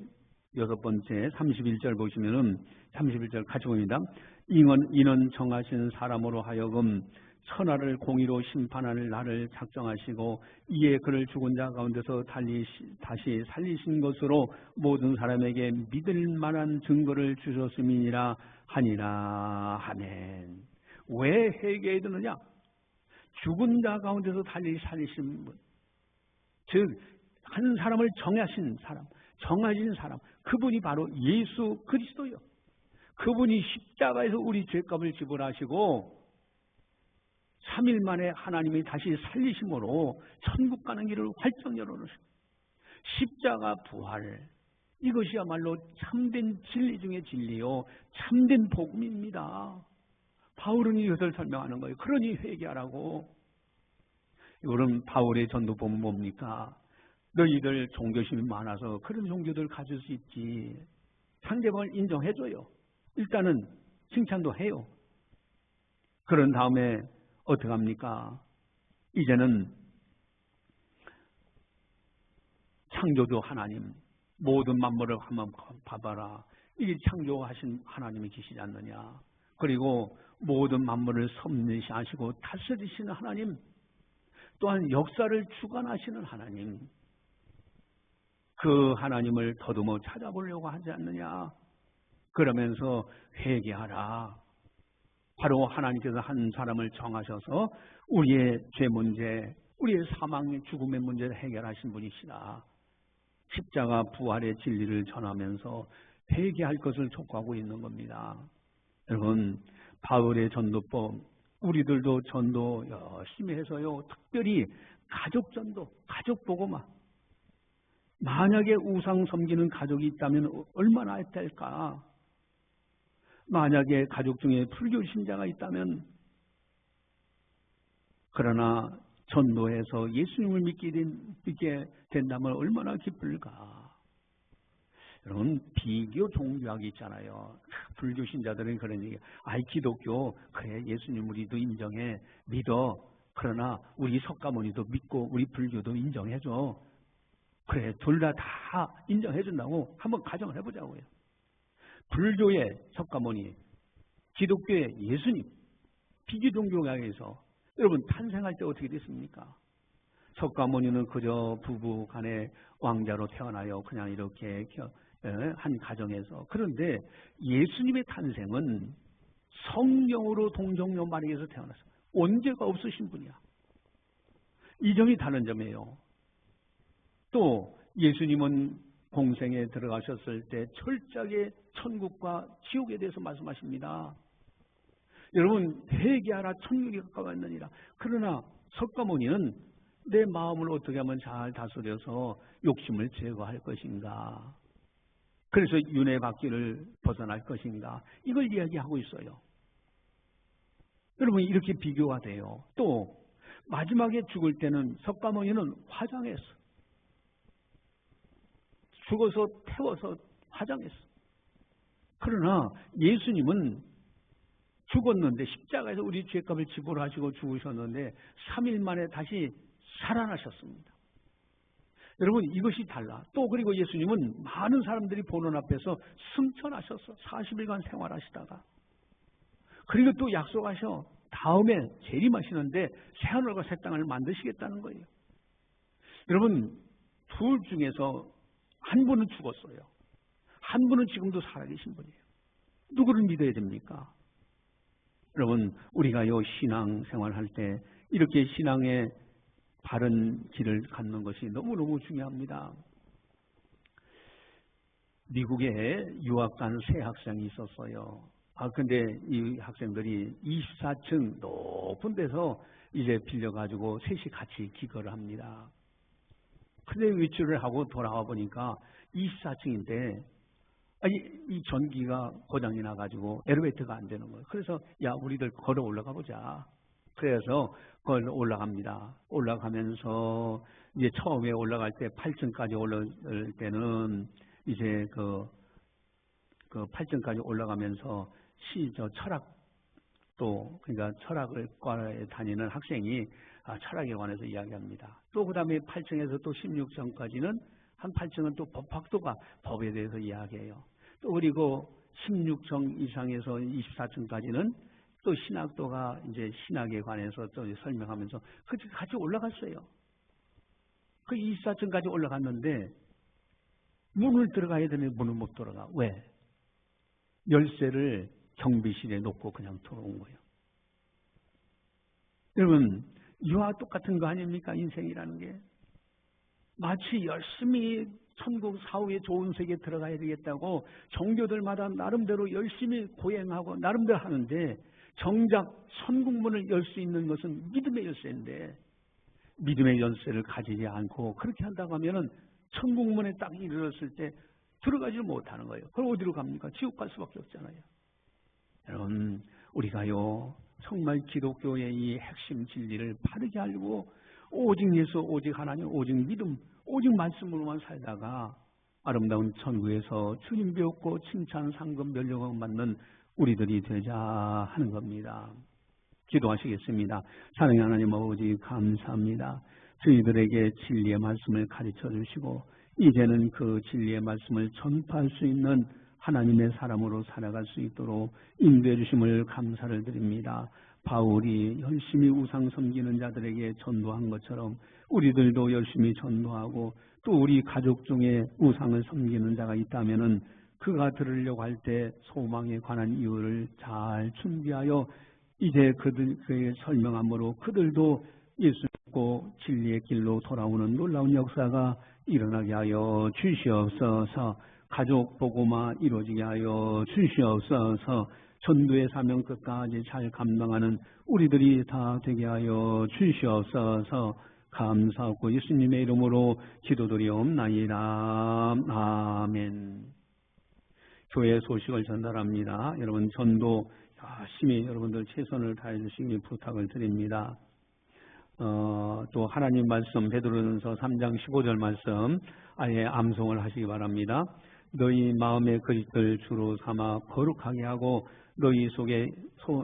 여섯 번째 31절 보시면은 31절 같이 봅니다. 이는 정하신 사람으로 하여금 천하를 공의로 심판하는 날을 작정하시고 이에 그를 죽은 자 가운데서 다시 살리신 것으로 모든 사람에게 믿을 만한 증거를 주셨음이니라 하니라. 아멘. 왜 회개해야 되느냐? 죽은 자 가운데서 다시 살리신 분, 즉 한 사람을 정하신 사람, 그분이 바로 예수 그리스도요. 그분이 십자가에서 우리 죄값을 지불하시고 3일 만에 하나님이 다시 살리심으로 천국 가는 길을 활짝 열어놓으십니다. 십자가 부활, 이것이야말로 참된 진리 중의 진리요, 참된 복음입니다. 바울은 이것을 설명하는 거예요. 그러니 회개하라고. 이거는 바울의 전도법은 뭡니까? 너희들 종교심이 많아서 그런 종교들 가질 수 있지. 상대방을 인정해줘요. 일단은 칭찬도 해요. 그런 다음에 어떻게 합니까? 이제는 창조주 하나님, 모든 만물을 한번 봐봐라. 이게 창조하신 하나님이 계시지 않느냐. 그리고 모든 만물을 섭리시하시고 다스리시는 하나님, 또한 역사를 주관하시는 하나님, 그 하나님을 더듬어 찾아보려고 하지 않느냐. 그러면서 회개하라. 바로 하나님께서 한 사람을 정하셔서 우리의 죄 문제, 우리의 사망의 죽음의 문제를 해결하신 분이시다. 십자가 부활의 진리를 전하면서 회개할 것을 촉구하고 있는 겁니다. 여러분, 바울의 전도법, 우리들도 전도 열심히 해서요, 특별히 가족 전도, 가족 복음화. 만약에 우상 섬기는 가족이 있다면 얼마나 될까? 만약에 가족 중에 불교 신자가 있다면, 그러나 전도해서 예수님을 믿게 된다면 얼마나 기쁠까? 여러분, 비교 종교학이 있잖아요. 불교 신자들은 그런 얘기, 기독교, 그래, 예수님 우리도 인정해, 믿어. 그러나 우리 석가모니도 믿고 우리 불교도 인정해줘. 그래, 둘 다 인정해준다고 한번 가정을 해보자고요. 불교의 석가모니, 기독교의 예수님, 비교 종교학에서 여러분 탄생할 때 어떻게 됐습니까? 석가모니는 그저 부부 간에 왕자로 태어나요. 그냥 이렇게 한 가정에서. 그런데 예수님의 탄생은 성령으로 동정녀 마리아에서 태어났어요. 원죄가 없으신 분이야. 이 점이 다른 점이에요. 또 예수님은 공생에 들어가셨을 때 철저하게 천국과 지옥에 대해서 말씀하십니다. 여러분, 회개하라, 천국이 가까웠느니라. 그러나 석가모니는 내 마음을 어떻게 하면 잘 다스려서 욕심을 제거할 것인가, 그래서 윤회 박지를 벗어날 것인가, 이걸 이야기하고 있어요. 여러분, 이렇게 비교가 돼요. 또 마지막에 죽을 때는 석가모니는 화장했어. 죽어서 태워서 화장했어. 그러나 예수님은 죽었는데, 십자가에서 우리 죄값을 지불하시고 죽으셨는데 3일 만에 다시 살아나셨습니다. 여러분, 이것이 달라. 또 그리고 예수님은 많은 사람들이 보는 앞에서 승천하셨어. 40일간 생활하시다가. 그리고 또 약속하셔. 다음에 재림하시는데 새하늘과 새 땅을 만드시겠다는 거예요. 여러분, 둘 중에서 한 분은 죽었어요. 한 분은 지금도 살아계신 분이에요. 누구를 믿어야 됩니까? 여러분, 우리가요, 신앙생활할 때 이렇게 신앙의 바른 길을 갖는 것이 너무너무 중요합니다. 미국에 유학 간 세 학생이 있었어요. 근데 이 학생들이 24층 높은 데서 이제 빌려가지고 셋이 같이 기거를 합니다. 근데 외출을 하고 돌아와 보니까 24층인데 이 전기가 고장이 나가지고 엘리베이터가 안 되는 거예요. 그래서 야, 우리들 걸어 올라가 보자. 그래서 걸어 올라갑니다. 올라가면서 이제 처음에 올라갈 때 8층까지 올라갈 때는 이제 그 8층까지 올라가면서 철학도, 그러니까 철학을 과에 다니는 학생이 철학에 관해서 이야기합니다. 또 그 다음에 8층에서 또 16층까지는 한 8층은 또 법학도가 법에 대해서 이야기해요. 또 그리고 16층 이상에서 24층까지는 또 신학도가 이제 신학에 관해서 또 설명하면서 같이 올라갔어요. 그 24층까지 올라갔는데 문을 들어가야 되는데 문을 못 들어가. 왜? 열쇠를 경비실에 놓고 그냥 들어온 거예요. 여러분, 이와 똑같은 거 아닙니까? 인생이라는 게. 마치 열심히 천국 사후의 좋은 세계에 들어가야 되겠다고 종교들마다 나름대로 열심히 고행하고 나름대로 하는데, 정작 천국문을 열 수 있는 것은 믿음의 열쇠인데 믿음의 열쇠를 가지지 않고 그렇게 한다고 하면은 천국문에 딱 이르렀을 때 들어가지 못하는 거예요. 그럼 어디로 갑니까? 지옥 갈 수밖에 없잖아요. 여러분, 우리가요, 정말 기독교의 이 핵심 진리를 바르게 알고 오직 예수, 오직 하나님, 오직 믿음, 오직 말씀으로만 살다가 아름다운 천국에서 주님 배웠고 칭찬, 상급, 면류관 받는 우리들이 되자 하는 겁니다. 기도하시겠습니다. 사랑의 하나님 아버지, 감사합니다. 저희들에게 진리의 말씀을 가르쳐 주시고 이제는 그 진리의 말씀을 전파할 수 있는 하나님의 사람으로 살아갈 수 있도록 인도해 주심을 감사를 드립니다. 바울이 열심히 우상 섬기는 자들에게 전도한 것처럼 우리들도 열심히 전도하고, 또 우리 가족 중에 우상을 섬기는 자가 있다면은 그가 들으려고 할 때 소망에 관한 이유를 잘 준비하여 이제 그에게 설명함으로 그들도 예수 믿고 진리의 길로 돌아오는 놀라운 역사가 일어나게 하여 주시옵소서. 가족 복음화 이루어지게 하여 주시옵소서. 전도의 사명 끝까지 잘 감당하는 우리들이 다 되게 하여 주시옵소서. 감사하고 예수님의 이름으로 기도드리옵나이다. 아멘. 교회 소식을 전달합니다. 여러분, 전도 열심히 여러분들 최선을 다해 주시기 부탁을 드립니다. 또 하나님 말씀, 베드로전서 3장 15절 말씀 아예 암송을 하시기 바랍니다. 너희 마음의 거짓을 주로 삼아 거룩하게 하고 너희 속에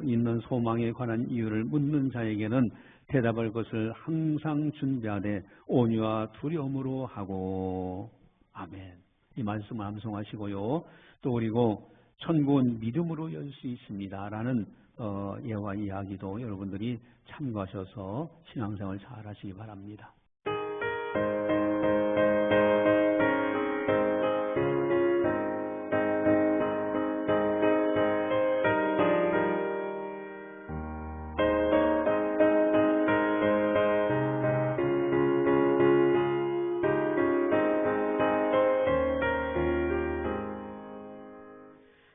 있는 소망에 관한 이유를 묻는 자에게는 대답할 것을 항상 준비하되 온유와 두려움으로 하고. 아멘. 이 말씀을 암송하시고요. 또 그리고 천국은 믿음으로 열 수 있습니다 라는 예화 이야기도 여러분들이 참고하셔서 신앙생활 잘 하시기 바랍니다.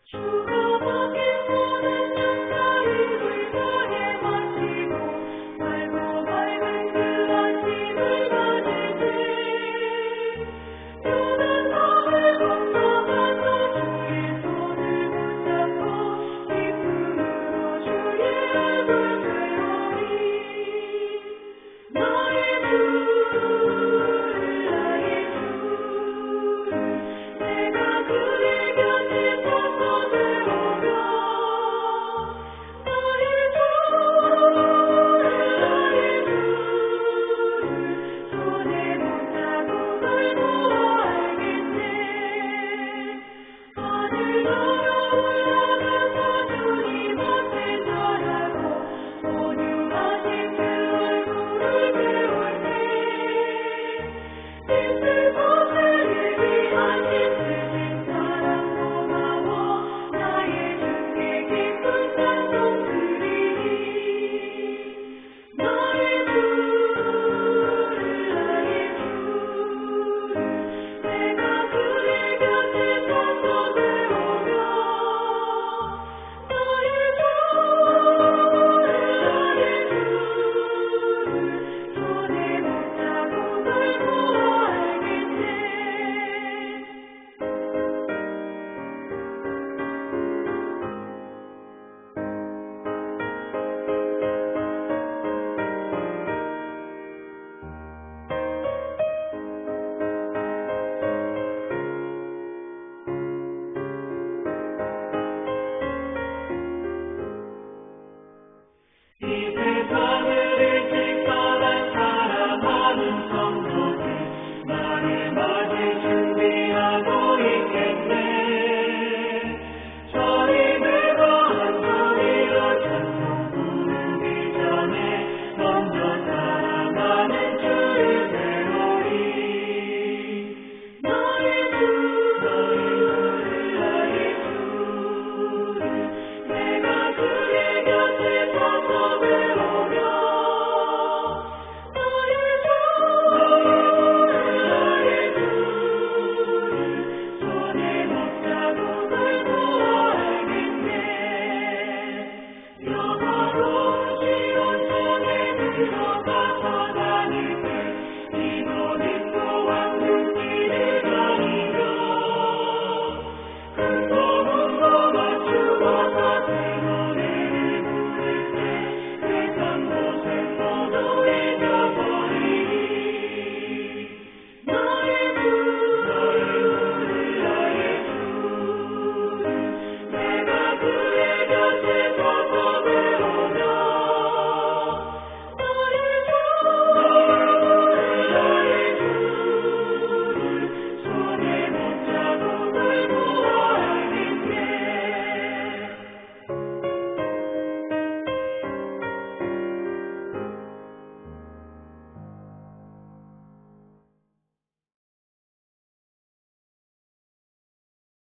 주가 밖에서는 영광을 더해 마시고 말고 밝은 그 아침을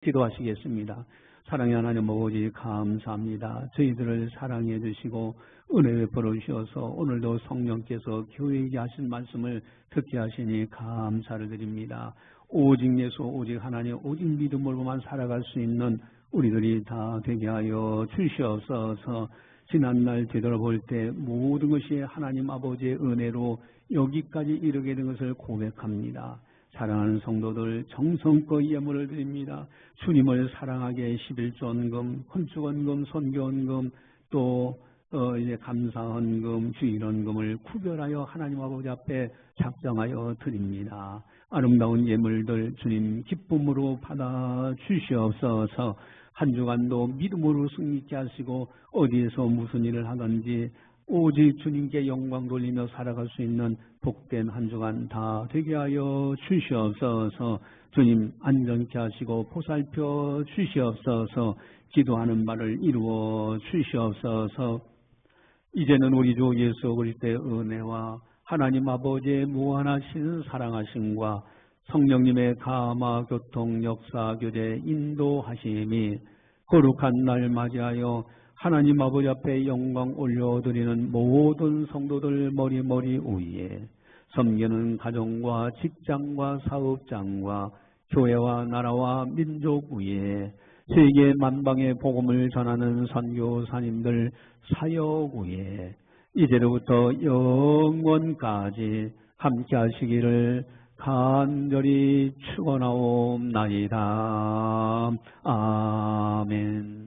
기도하시겠습니다. 사랑의 하나님 아버지 감사합니다. 저희들을 사랑해 주시고 은혜 베풀어 주셔서 오늘도 성령께서 교회에게 하신 말씀을 듣게 하시니 감사를 드립니다. 오직 예수, 오직 하나님, 오직 믿음으로만 살아갈 수 있는 우리들이 다 되게 하여 주시옵소서. 지난날 되돌아볼 때 모든 것이 하나님 아버지의 은혜로 여기까지 이르게 된 것을 고백합니다. 사랑하는 성도들 정성껏 예물을 드립니다. 주님을 사랑하게 11조원금, 건축원금, 선교원금, 또 이제 감사헌금, 주일헌금을 구별하여 하나님 아버지 앞에 작정하여 드립니다. 아름다운 예물들 주님 기쁨으로 받아 주시옵소서. 한 주간도 믿음으로 승리케 하시고 어디에서 무슨 일을 하든지 오직 주님께 영광 돌리며 살아갈 수 있는 복된 한 주간 다 되게 하여 주시옵소서. 주님 안전케 하시고 보살펴 주시옵소서. 기도하는 바를 이루어 주시옵소서. 이제는 우리 주 예수 그리스도의 은혜와 하나님 아버지의 무한하신 사랑하심과 성령님의 감화 교통 역사 교제 인도하심이 거룩한 날 맞이하여 하나님 아버지 앞에 영광 올려드리는 모든 성도들 머리 위에 섬기는 가정과 직장과 사업장과 교회와 나라와 민족 위에 세계 만방의 복음을 전하는 선교사님들 사역 위에 이제로부터 영원까지 함께 하시기를 간절히 축원하옵나이다. 아멘.